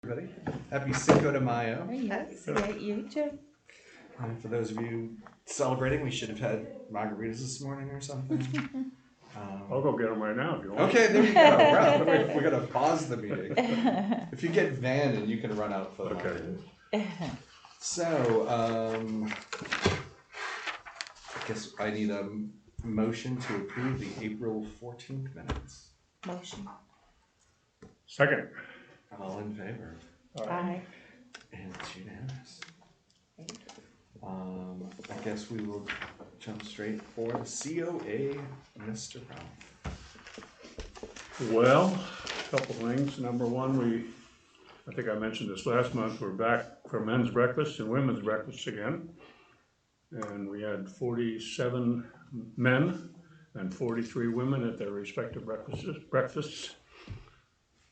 Everybody, happy Cinco de Mayo. Yes, yeah, you too. And for those of you celebrating, we should have had margaritas this morning or something. I'll go get them right now if you want. Okay, there you go. Well, we're gonna pause the meeting. If you get Van, and you can run out for the margaritas. So, I guess I need a motion to approve the April 14th minutes. Motion. Second. All in favor? Aye. And it's unanimous. I guess we will jump straight for the COA, Mr. Brown. Well, a couple things. Number one, I think I mentioned this last month, we're back for men's breakfast and women's breakfast again. And we had 47 men and 43 women at their respective breakfasts.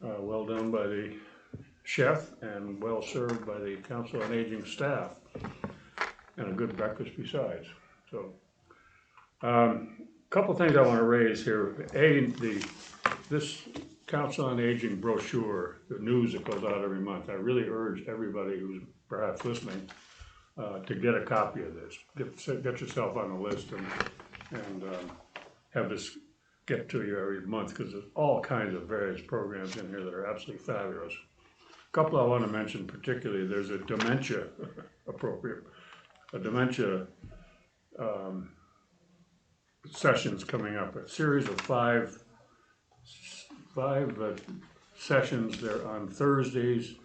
Well done by the chef and well served by the Council on Aging staff, and a good breakfast besides. So, couple things I want to raise here. This Council on Aging brochure, the news that goes out every month, I really urge everybody who's perhaps listening to get a copy of this. Get yourself on the list and have this get to you every month, because there's all kinds of various programs in here that are absolutely fabulous. A couple I want to mention particularly, there's a dementia sessions coming up, a series of five sessions. They're on Thursdays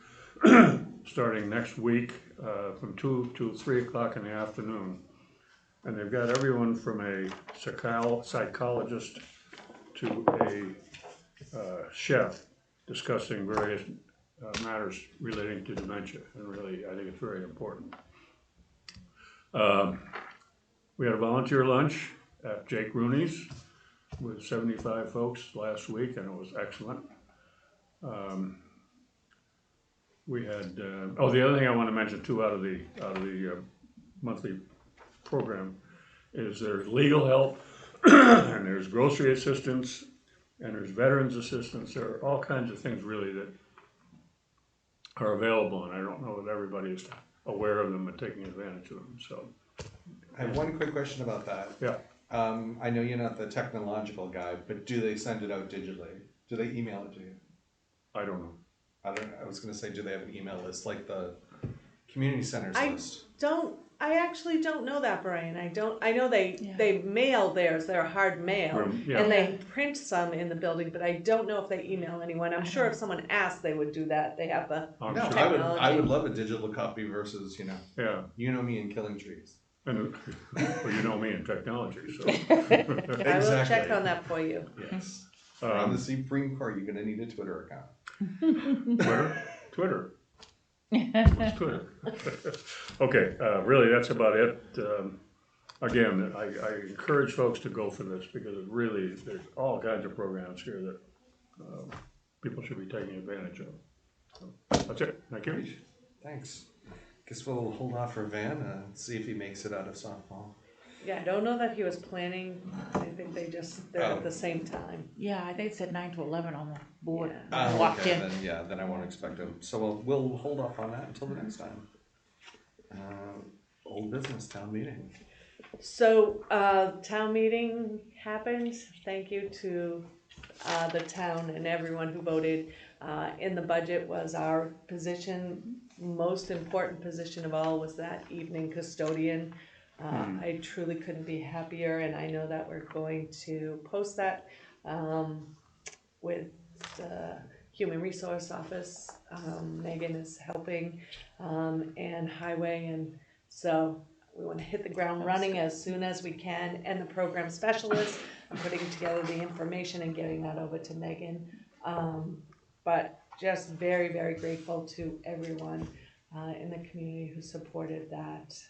starting next week from 2 to 3 o'clock in the afternoon. And they've got everyone from a psychologist to a chef discussing various matters relating to dementia, and really I think it's very important. We had a volunteer lunch at Jake Rooney's with 75 folks last week, and it was excellent. We had the other thing I want to mention too out of the monthly program is there's legal help and there's grocery assistance and there's veterans assistance. There are all kinds of things really that are available, and I don't know that everybody is aware of them and taking advantage of them. So I have one quick question about that. yeah. I know you're not the technological guy, but do they send it out digitally? Do they email it to you? I don't know. I was gonna say, do they have an email list like the community centers list? I actually don't know that, Brian. I know they mail theirs, they're hard mail, Yeah. and they print some in the building, but I don't know if they email anyone. I'm sure if someone asked, they would do that. They have the I'm No, sure. I would love a digital copy versus, Yeah. you know me and killing trees. And well, you know me in technology, so. I will check Exactly. on that for you. Yes. On the Supreme Court, you're gonna need a Twitter account. Twitter. What's Twitter? Okay, really, that's about it. Again, I encourage folks to go for this because it really, there's all kinds of programs here that people should be taking advantage of. So, that's it. Thank you. Great. Thanks. Guess we'll hold off for Van and see if he makes it out of softball. Yeah, I don't know that he was planning. I think they're at the same time. Yeah, I think it said 9 to 11 on the board. Yeah. I walked in. Then I won't expect him. So we'll hold off on that until the next time. Old business town meeting. So, town meeting happened. Thank you to the town and everyone who voted. In the budget was our position, most important position of all was that evening custodian. I truly couldn't be happier, and I know that we're going to post that with the Human Resource Office. Megan is helping, and Highway, and so we want to hit the ground running as soon as we can. And the program specialist, I'm putting together the information and getting that over to Megan. But just very, very grateful to everyone in the community who supported that.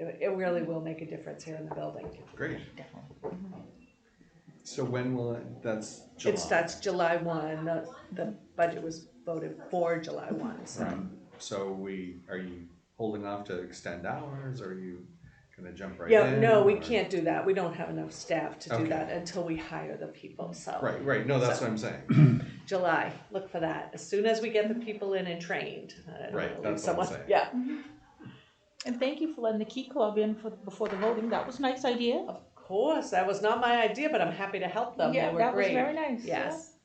It really will make a difference here in the building. Great. Definitely. So when will that's July? It starts July 1. The budget was voted for July 1. So. Right. So are you holding off to extend hours, or are you gonna jump right Yeah, in? no, we or- can't do that. We don't have enough staff to do Okay. that until we hire the people, so. Right, no, that's So- what I'm saying. July, look for that. As soon as we get the people in and trained. I don't Right, wanna that's leave what I'm someone- saying. Yeah, And thank you for letting the Key Club in before the voting. That was a nice idea. of course. That was not my idea, but I'm happy to help them. Yeah, They were that was great. very nice, yeah. Yes.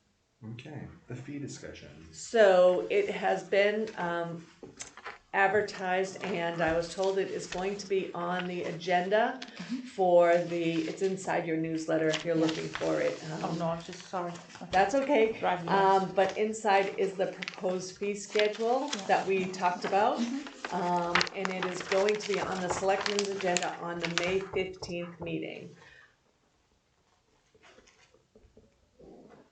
Okay, the fee discussion. So it has been advertised, and I was told it is going to be on the agenda for it's inside your newsletter if you're looking for it. Oh, no, I'm just sorry. That's okay. Driving me. But inside is the proposed fee schedule that we talked about. And it is going to be on the selectmen's agenda on the May 15th meeting.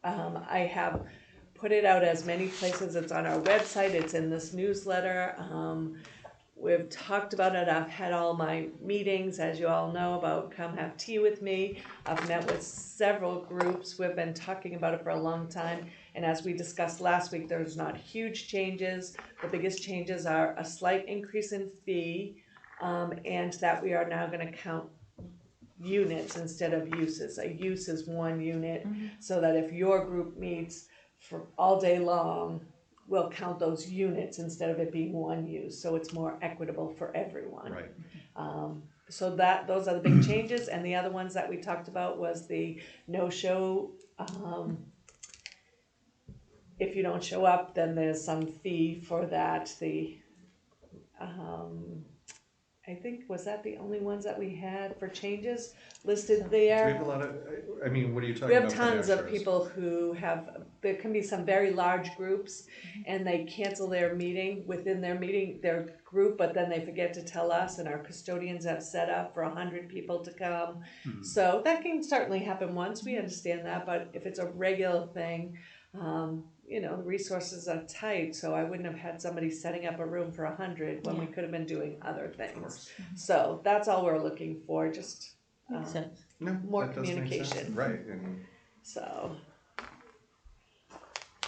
I have put it out as many places. It's on our website, it's in this newsletter. We've talked about it. I've had all my meetings, as you all know, about come have tea with me. I've met with several groups. We've been talking about it for a long time. And as we discussed last week, there's not huge changes. The biggest changes are a slight increase in fee, and that we are now gonna count units instead of uses. A use is one unit, so that if your group meets for all day long, we'll count those units instead of it being one use, so it's more equitable for everyone. Right. So those are the big changes, and the other ones that we talked about was the no-show. If you don't show up, then there's some fee for that. I think, was that the only ones that we had for changes listed Do we there? have a lot of, I mean, what are you talking We about? have for tons of no-shows? people who there can be some very large groups, and they cancel their meeting within their group, but then they forget to tell us, and our custodians have set up for 100 people to come. So that can certainly happen once, we understand that, but if it's a regular thing, the resources are tight, so I wouldn't have had somebody setting up a room for 100 when we could have been doing other Of things. course. So that's all we're looking for, just Makes sense. No, more that does make sense. communication. Right, and so.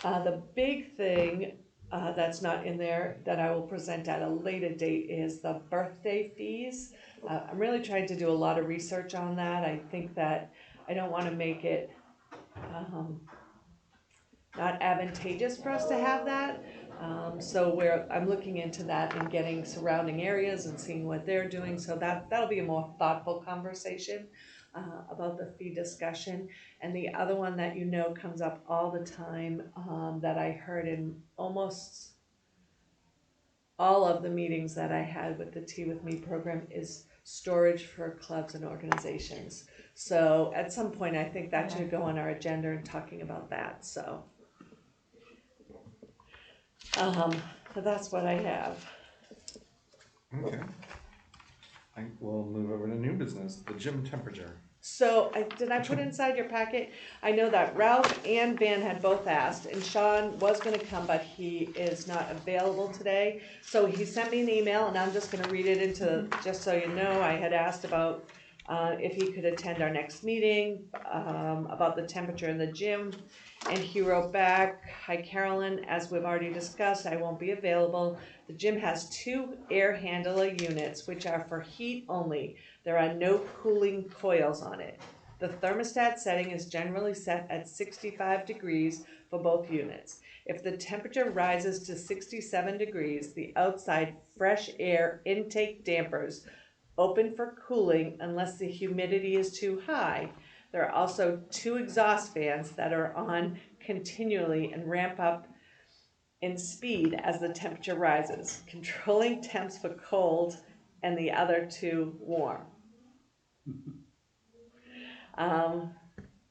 The big thing that's not in there that I will present at a later date is the birthday fees. I'm really trying to do a lot of research on that. I think that I don't want to make it not advantageous for us to have that. So I'm looking into that and getting surrounding areas and seeing what they're doing. So that'll be a more thoughtful conversation about the fee discussion. And the other one that comes up all the time that I heard in almost all of the meetings that I had with the Tea With Me program is storage for clubs and organizations. So at some point, I think that should go on our agenda and talking about that, so. So that's what I have. okay. I will move over to new business, the gym temperature. So did I put inside your packet? I know that Ralph and Van had both asked, and Sean was gonna come, but he is not available today. So he sent me an email, and I'm just gonna read it just so you know, I had asked about if he could attend our next meeting, about the temperature in the gym. And he wrote back, "Hi Carolyn, as we've already discussed, I won't be available. The gym has 2 air handler units, which are for heat only. There are no cooling coils on it. The thermostat setting is generally set at 65 degrees for both units. If the temperature rises to 67 degrees, the outside fresh air intake dampers open for cooling unless the humidity is too high. There are also 2 exhaust fans that are on continually and ramp up in speed as the temperature rises, controlling temps for cold and the other 2 warm."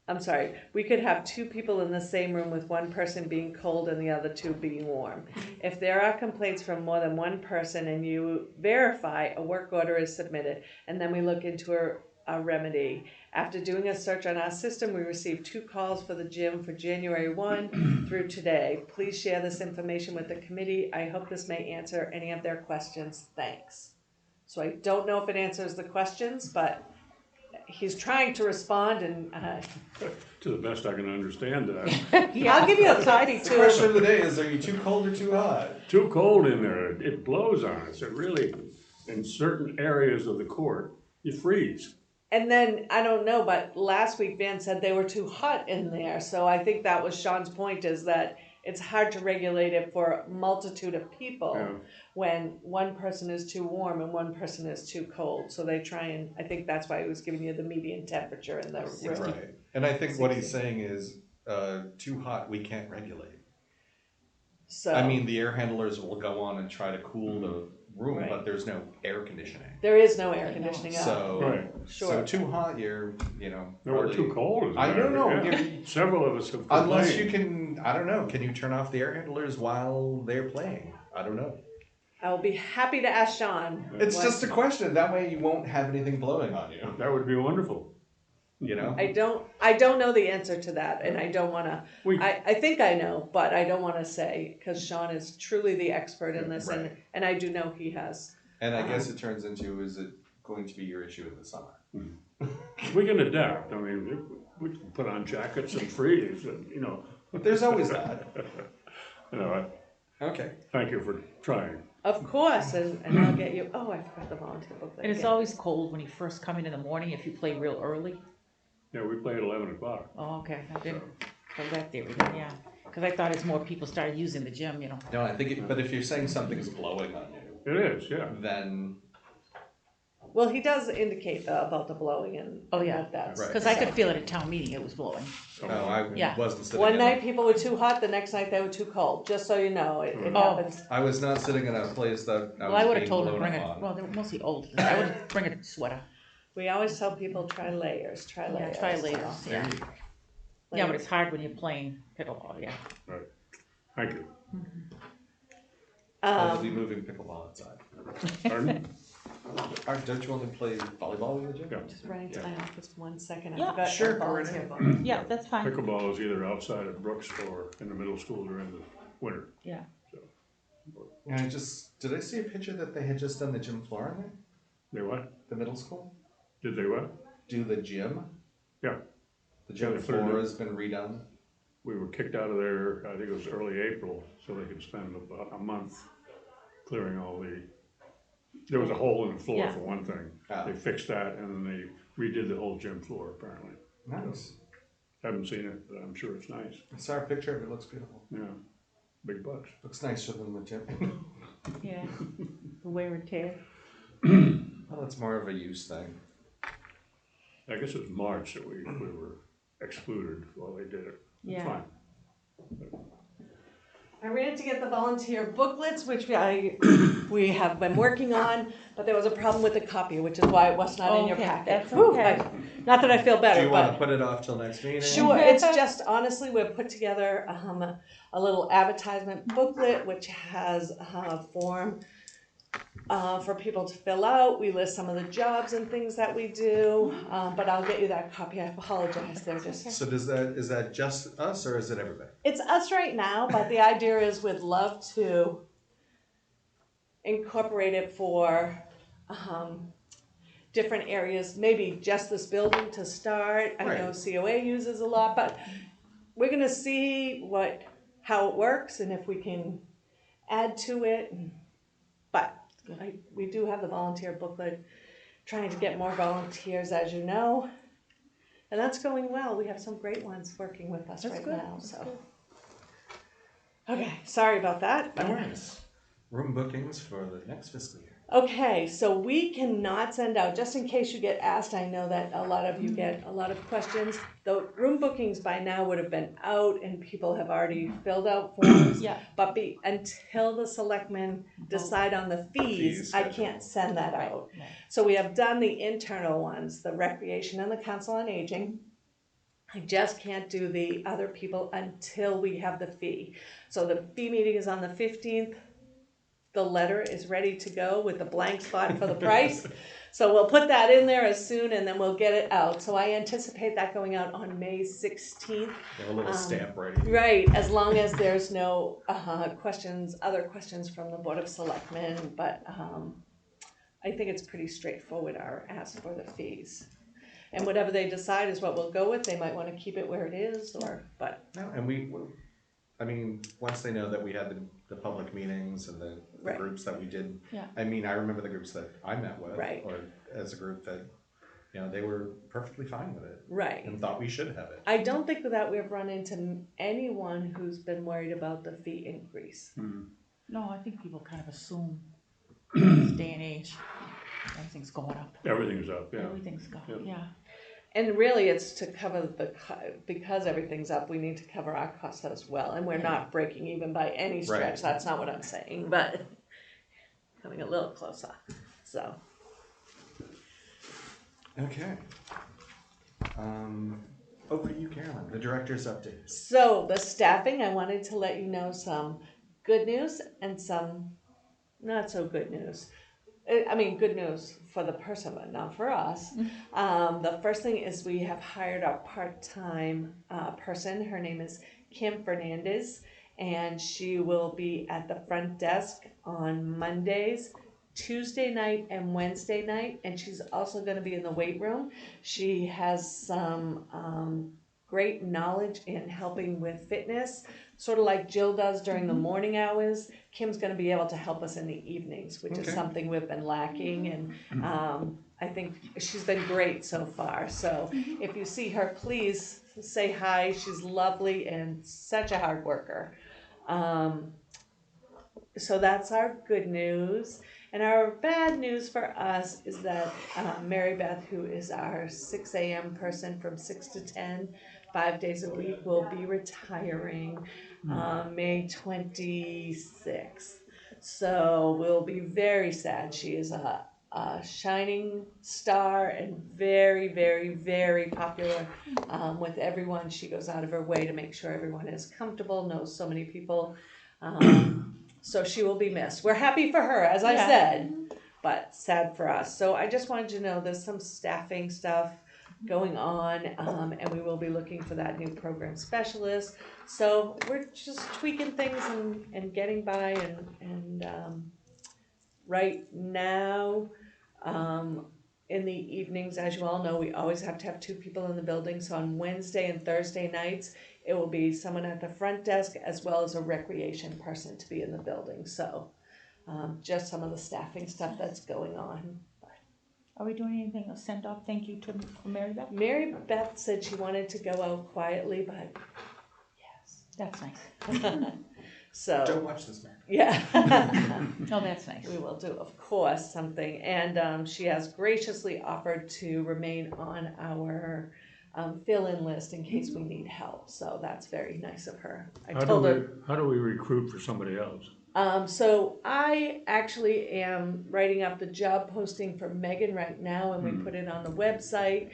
I'm sorry, we could have 2 people in the same room with one person being cold and the other 2 being warm. If there are complaints from more than one person and you verify, a work order is submitted, and then we look into a remedy. After doing a search on our system, we received 2 calls for the gym for January 1 through today. Please share this information with the committee. I hope this may answer any of their questions. Thanks. So I don't know if it answers the questions, but he's trying to respond, and To the best I can understand that. I'll give you a copy The too. question of the day is, are you too cold or too hot? Too cold in there, it blows on us, it really, in certain areas of the court, You freeze. And then, I don't know, but last week Van said they were too hot in there, so I think that was Sean's point, is that it's hard to regulate it for a multitude of people Yeah. when one person is too warm and one person is too cold, so they try and, I think that's why he was giving you the median temperature in the room. Right. And I think what he's saying is, too hot, we can't regulate. So. I mean, the air handlers will go on and try to cool the room, Right. but there's no air conditioning. There is no air conditioning out. So, Right. Sure. so too hot, you're, you know. No, we're probably- too cold. as a I matter don't of know. fact, yeah. Several of us have Unless complained. you can, I don't know, can you turn off the air handlers while they're playing? I don't know. I will be happy to ask Sean. It's what- just a question. That way you won't have anything blowing on you. That would be wonderful. You know? I don't know the answer to that, and I don't wanna, We- I think I know, but I don't wanna say, cause Sean is truly the expert in this, Right. and I do know he has. And I guess it turns into, is it going to be your issue in the summer? We can adapt. I mean, we can put on jackets and freeze, and, you know. There's always that. You know, Okay. thank you for trying. Of course, and I'll get you, oh, I forgot the volunteer booklet. And it's again. always cold when you first come in the morning if you play real early. Yeah, we play at 11 o'clock. Oh, okay, I didn't go that theory, then, yeah. Because I thought as more people started using the gym, you know. No, I think, but if you're saying something's blowing on you, It is, yeah. then Well, he does indicate about the blowing and. Oh, yeah. what that's. Right. Because I could feel it at town meeting, it was blowing. no, I Yeah. wasn't sitting. One in night people were too hot, the next night they were too cold, just so you know, it Oh. happens. I was not sitting in a place that I Well, I was would have being told them blown bring it, on. well, they were mostly old, I would have bring a sweater. We always tell people try layers, Yeah, layers. try layers, so. yeah. There you go. Yeah, but it's hard when you're playing pickleball, yeah. Thank you. I'll be moving pickleball outside. Pardon? Don't you want to play volleyball in the gym? Yeah. Just running to my office 1 second. I Yeah, forgot sure, the go right volunteer ahead. book. Yeah, that's fine, Pickleball is either outside at Brooks or in the middle school during the winter. yeah. And did I see a picture that they had just done the gym floor in there? They what? The middle school? Did they what? Do the gym? Yeah. The gym Yeah, they put it floor in. has been redone. We were kicked out of there, I think it was early April, so they could spend about a month clearing all there was a hole in the floor Yeah. for one thing. Ah. They fixed that and then they redid the whole gym floor apparently. Nice. Haven't seen it, but I'm sure it's nice. I saw a picture of it. It looks beautiful. Yeah, big bucks. Looks nicer than the gym. Yeah, the wear and tear. Well, it's more of a use thing. I guess it was March that we were excluded while they did it. It's Yeah. fine. I ran to get the volunteer booklets, which we have been working on, but there was a problem with the copy, which is why it was not in your Okay, packet. that's Whew, okay. Not that I feel Do better, you want to but. put it off till next meeting? Sure, it's just, honestly, we've put together a little advertisement booklet, which has a form for people to fill out. We list some of the jobs and things that we do, but I'll get you that copy. I apologize, they're just. So is that just us or is it everybody? It's us right now, but the idea is we'd love to incorporate it for different areas, maybe just this building to start. I know Right. COA uses a lot, but we're gonna see how it works and if we can add to it. But we do have the volunteer booklet, trying to get more volunteers, as you know. And that's going well. We have some great ones working with us That's right good, now, that's so. good. Okay, sorry about that. No worries. Room bookings for the next fiscal year. Okay, so we cannot send out, just in case you get asked, I know that a lot of you get a lot of questions. The room bookings by now would have been out and people have already filled out forms. Yeah. But until the selectmen decide on the fees, Fees I schedule. can't send that Right, out. right. So we have done the internal ones, the recreation and the council on aging. I just can't do the other people until we have the fee. So the fee meeting is on the 15th. The letter is ready to go with the blank spot for the price. So we'll put that in there as soon and then we'll get it out. So I anticipate that going out on May 16th. Have a little stamp ready. Right, as long as there's no other questions from the Board of Selectmen, but I think it's pretty straightforward, our ask for the fees. And whatever they decide is what we'll go with. They might want to keep it where it is but. No, and I mean, once they know that we had the public meetings and the Right. groups that we did. Yeah. I mean, I remember the groups that I met with, Right. or as a group that, they were perfectly fine with it Right. and thought we should have it. I don't think that we've run into anyone who's been worried about the fee increase. No, I think people kind of assume in this day and age, everything's going up. Everything's up, yeah. Everything's going, Yep. yeah. And really, it's to cover because everything's up, we need to cover our costs as well. And we're not breaking even by any stretch. Right. That's not what I'm saying, but coming a little closer. So, Okay. Over to you, Carolyn, the director's update. so the staffing, I wanted to let you know some good news and some not so good news. I mean, good news for the person, but not for us. The first thing is we have hired a part-time person. Her name is Kim Fernandez, and she will be at the front desk on Mondays, Tuesday night, and Wednesday night. And she's also going to be in the weight room. She has some great knowledge in helping with fitness, sort of like Jill does during the morning hours. Kim's going to be able to help us in the evenings, which is Okay. something we've been lacking, and I think she's been great so far. So if you see her, please say hi. She's lovely and such a hard worker. So that's our good news. And our bad news for us is that Mary Beth, who is our 6 a.m. person from 6 to 10, 5 days a week, will be retiring May 26th. So we'll be very sad. She is a shining star and very, very, very popular with everyone. She goes out of her way to make sure everyone is comfortable, knows so many people. So she will be missed. We're happy for her, as I Yeah. said, but sad for us. So I just wanted you to know there's some staffing stuff going on, and we will be looking for that new program specialist. So we're just tweaking things and getting by, and right now, in the evenings, as you all know, we always have to have 2 people in the building. So on Wednesday and Thursday nights, it will be someone at the front desk as well as a recreation person to be in the building. So just some of the staffing stuff that's going on. Are we doing anything, a send off, thank you to Mary Beth? Mary Beth said she wanted to go out quietly, but That's nice. yes. So, Don't watch this, man. yeah. No, that's nice. We will do, of course, something. And she has graciously offered to remain on our fill-in list in case we need help. So that's very nice of her. I told her. How do we recruit for somebody else? So I actually am writing up the job posting for Megan right now, and we put it on the website.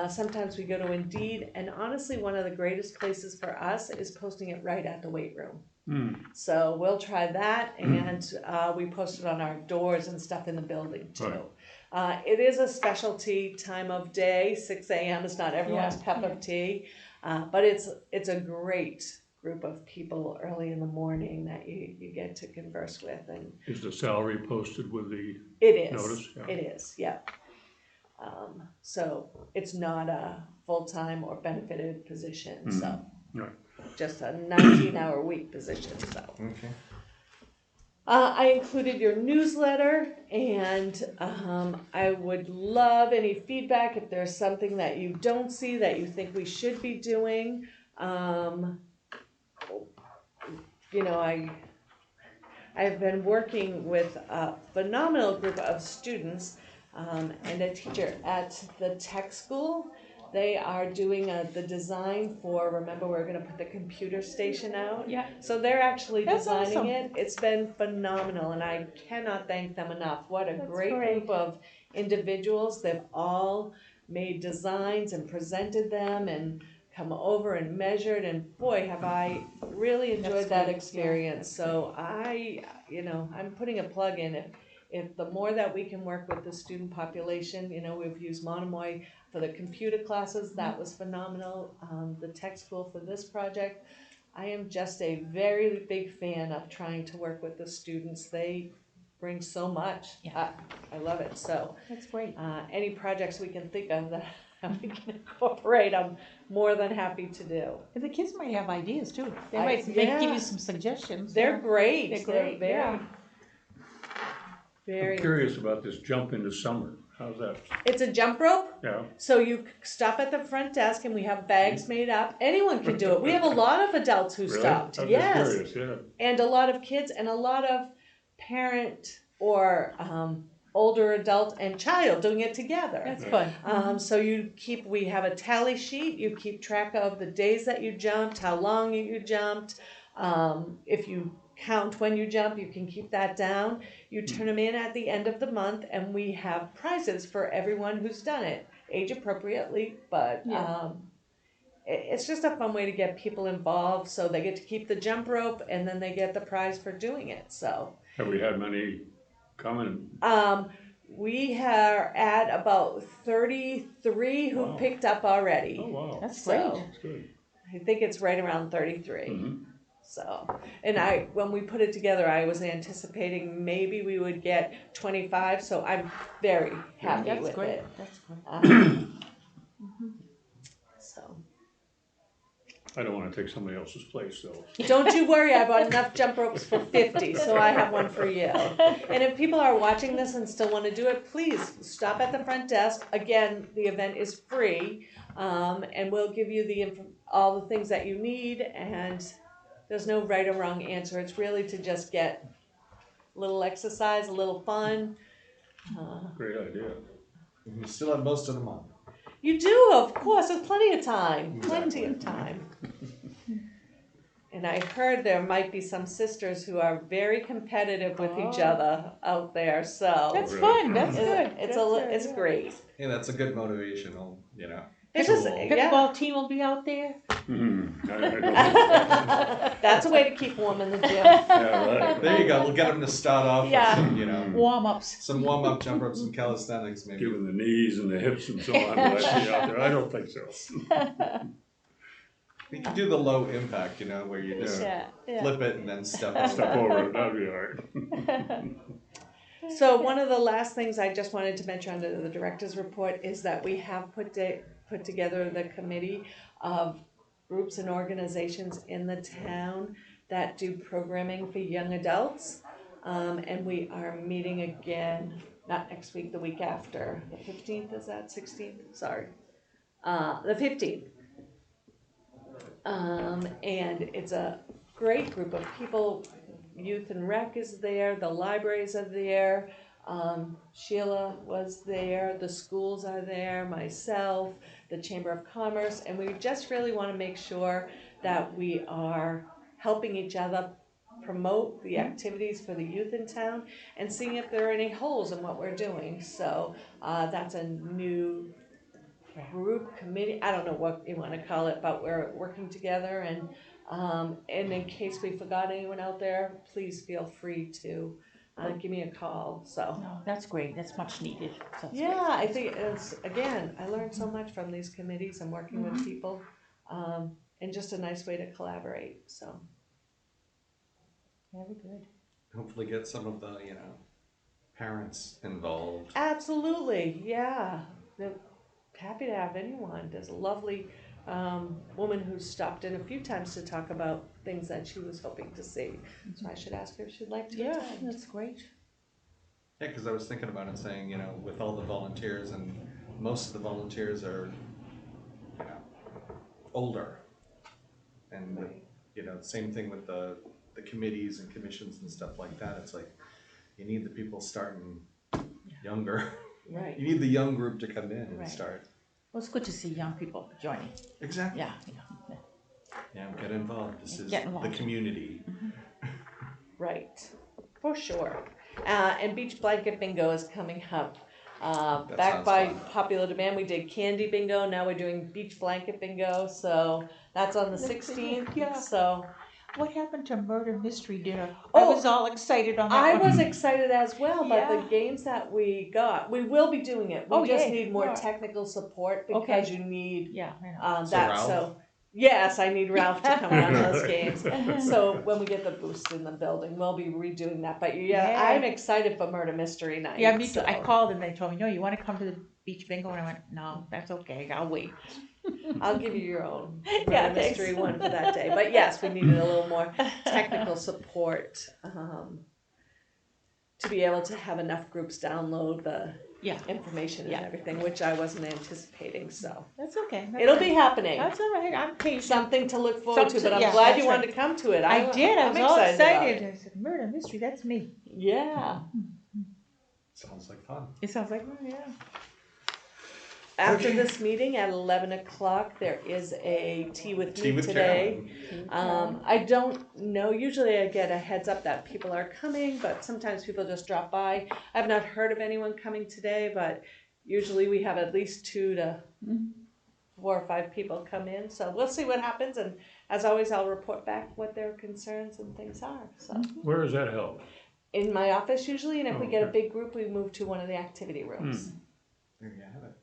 Sometimes we go to Indeed, and honestly, one of the greatest places for us is posting it right at the weight room. So we'll try that, and we post it on our doors and stuff in the building too. Right. It is a specialty time of day. 6 a.m. is not everyone's cup of tea, but it's a great group of people early in the morning that you get to converse with. And Is the salary posted with the it is. notice? Yeah. It is. Yeah. So it's not a full-time or benefited position. So Right. just a 19-hour week position. So. Okay. I included your newsletter, and I would love any feedback if there's something that you don't see that you think we should be doing. I've been working with a phenomenal group of students and a teacher at the tech school. They are doing the design for, remember, we're going to put the computer station out? Yeah. So they're actually That's designing awesome. it. It's been phenomenal, and I cannot thank them enough. What a That's great great. group of individuals. They've all made designs and presented them and come over and measured, and boy, have I really enjoyed That's that great. experience. So I'm putting a plug in. If the more that we can work with the student population, we've used Monomoy for the computer classes, that was phenomenal. The tech school for this project, I am just a very big fan of trying to work with the students. They bring so much. Yeah. I love it. So That's great. any projects we can think of that and we can incorporate, I'm more than happy to do. And the kids might have ideas too. They I- might give yeah. you some suggestions. They're great. They're great, very, yeah. very. I'm curious about this jump into summer. How's that? It's a jump rope. Yeah, So you stop at the front desk and we have bags made up. Anyone can do it. We have a lot of adults who really? stopped. I'm Yes. just curious, And a lot of kids and a lot of parent or older adult and child doing it together. That's fun. So we have a tally sheet, you keep track of the days that you jumped, how long you jumped. If you count when you jump, you can keep that down. You turn them in at the end of the month and we have prizes for everyone who's done it, age appropriately, but Yeah. it's just a fun way to get people involved, so they get to keep the jump rope and then they get the prize for doing it, so. Have we had many come We are at about 33 who Wow. picked up already. Oh, wow. That's So, great. That's good. I think it's right around 33. Mhm. So, and when we put it together, I was anticipating maybe we would get 25, so I'm very happy That's with great. it. That's great. So, I don't want to take somebody else's place, though. don't you worry, I bought enough jump ropes for 50, so I have one for you. And if people are watching this and still want to do it, please stop at the front desk. Again, the event is free, and we'll give you all the things that you need, and there's no right or wrong answer. It's really to just get a little exercise, a little fun. Great idea. You still have most of the month. You do, of course, there's plenty of time, plenty Exactly. of time. And I heard there might be some sisters who are very competitive with each Oh. other out there, so. That's Really? fun. That's It- good. It's That's good, it's yeah. great. Yeah, that's a good motivational, you know. It's just, Cool. yeah. Pickleball team will be out there. Mhm. I don't- That's a way to keep warm in the gym. Yeah, right. There you go. We'll get them to start off Yeah. with some, you know, Warm-ups. some warm-up jump ropes, some calisthenics, maybe. Given the knees and the hips and so on that I see out there, I don't think so. You can do the low impact, you know, where you just Yeah. flip it and then step over. Step over it, that'd be all right. So one of the last things I just wanted to mention under the director's report is that we have put together the committee of groups and organizations in the town that do programming for young adults. And we are meeting again, not next week, the week after. The 15th, is that 16th? Sorry. The 15th. And it's a great group of people. Youth and Rec is there, the libraries are there, Sheila was there, the schools are there, myself, the Chamber of Commerce, and we just really want to make sure that we are helping each other promote the activities for the youth in town and seeing if there are any holes in what we're doing. So that's a new group, committee, I don't know what you want to call it, but we're working together, and in case we forgot anyone out there, please feel free to give me a call, so. No, that's great. That's much needed. That's Yeah, great. I think it's, again, I learned so much from these committees and working with people, and just a nice way to collaborate, so. Very good. Hopefully get some of the, you know, parents involved. Absolutely, yeah, they're happy to have anyone. There's a lovely woman who's stopped in a few times to talk about things that she was hoping to see, so I should ask her if she'd like to Yeah, attend. that's great. Yeah, because I was thinking about it, saying, you know, with all the volunteers, and most of the volunteers are, you know, older. And, with, you know, same thing with the committees and commissions and stuff like that. It's like, you need the people starting younger. Right. You need the young group to come in and Right. start. Well, it's good to see young people joining. Exactly. Yeah. Yeah, get involved. This is Get involved. the community. Right, for sure. And Beach Blanket Bingo is coming up. Back sounds by fun. popular demand, we did Candy Bingo, now we're doing Beach Blanket Bingo, so that's on the 16th, Yeah. so. What happened to murder mystery dinner? Oh, I was all excited on that I one. was excited as well, but the Yeah. games that we got, we will be doing it. We Oh, just yay. need more Right. technical support Okay. because you need Yeah, I know. So that, Ralph? so. Yes, I need Ralph to come run those games. So when we get the boost in the building, we'll be redoing that. But yeah, Yeah. I'm excited for Murder Mystery Night. Yeah, me too. so. I called and they told me, no, you want to come to the beach bingo, and I went, no, that's okay, I'll wait. I'll give you your own Yeah, murder mystery thanks. one for that day. But yes, we needed a little more technical support to be able to have enough groups download the Yeah, information and Yeah. everything, which I wasn't anticipating. So that's okay. it'll be happening. That's all right, I'm patient. Something to look forward to. Something- But I'm yeah, glad that's you wanted right. to come to it. I did, I I'm was all about excited, it. I said, murder mystery, that's me. Yeah. Sounds like fun. It sounds like, oh, yeah. After Okay. this meeting at 11 o'clock, there is a tea with Tea me with today. Carolyn. I don't know, usually I get a heads up that people are coming, but sometimes people just drop by. I've not heard of anyone coming today, but usually we have at least 2 to Mhm. 4 or 5 people come in, so we'll see what happens, and as always, I'll report back what their concerns and things are, so. Where is that held? In my office usually, and if we Oh, get a okay. big group, we move to one of the activity rooms. There you have it.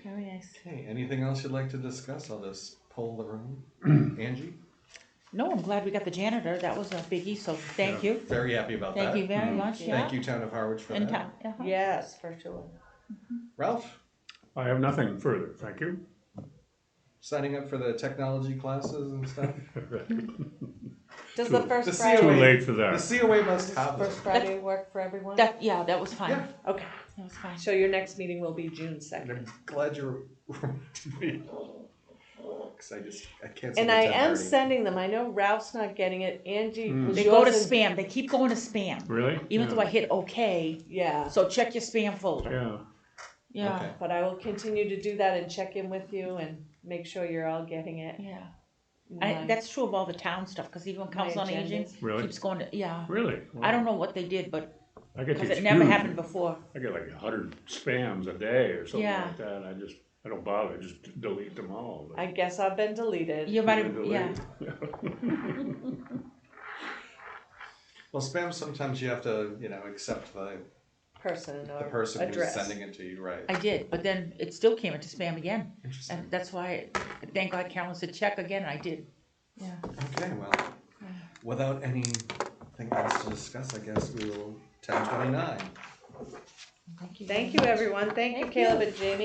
Very nice. Okay, anything else you'd like to discuss? I'll just poll the room. Angie, No, I'm glad we got the janitor, that was a biggie, so thank you. very happy about that. Thank you very much, yeah. Thank you, Town of Harwich, for And that. town, uh-huh. Yes, for sure. Ralph, I have nothing further, thank you. signing up for the technology classes and stuff. Does the first The Too Friday, late for The that. COA must have first them. Friday work for everyone? That, yeah, that was fine, Yeah. Okay, that was fine. so your next meeting will be June And 2nd. I'm glad you're reminding me. Because I can't. And I am sending them, I know Ralph's not getting it, Angie, was They go to yours in- spam, they keep going to spam, Really? even Yeah. though I hit okay, Yeah, so check your spam folder, Yeah, yeah, Okay. but I will continue to do that and check in with you and make sure you're all getting it. yeah. My- That's true of all the town stuff, cause even my Council on Aging agendas. really? keeps going to, yeah. Really? I don't know what they did, but, I get cause these it never huge- happened before. I get like 100 spams a day or something Yeah. like that, and I don't bother, I just delete them all. but- I guess I've been deleted. You might have, Delete. yeah, Well, spam, sometimes you have to, accept the Person or person address. who's sending it to you, right? I did, but then it still came into spam again, Interesting. and that's why, thank God Carolyn said check again, I did. Yeah. Okay, well, without anything else to discuss, I guess we will 10:29. Thank you. Thank very you, much. everyone. Thank you, Thank Caleb and Jamie.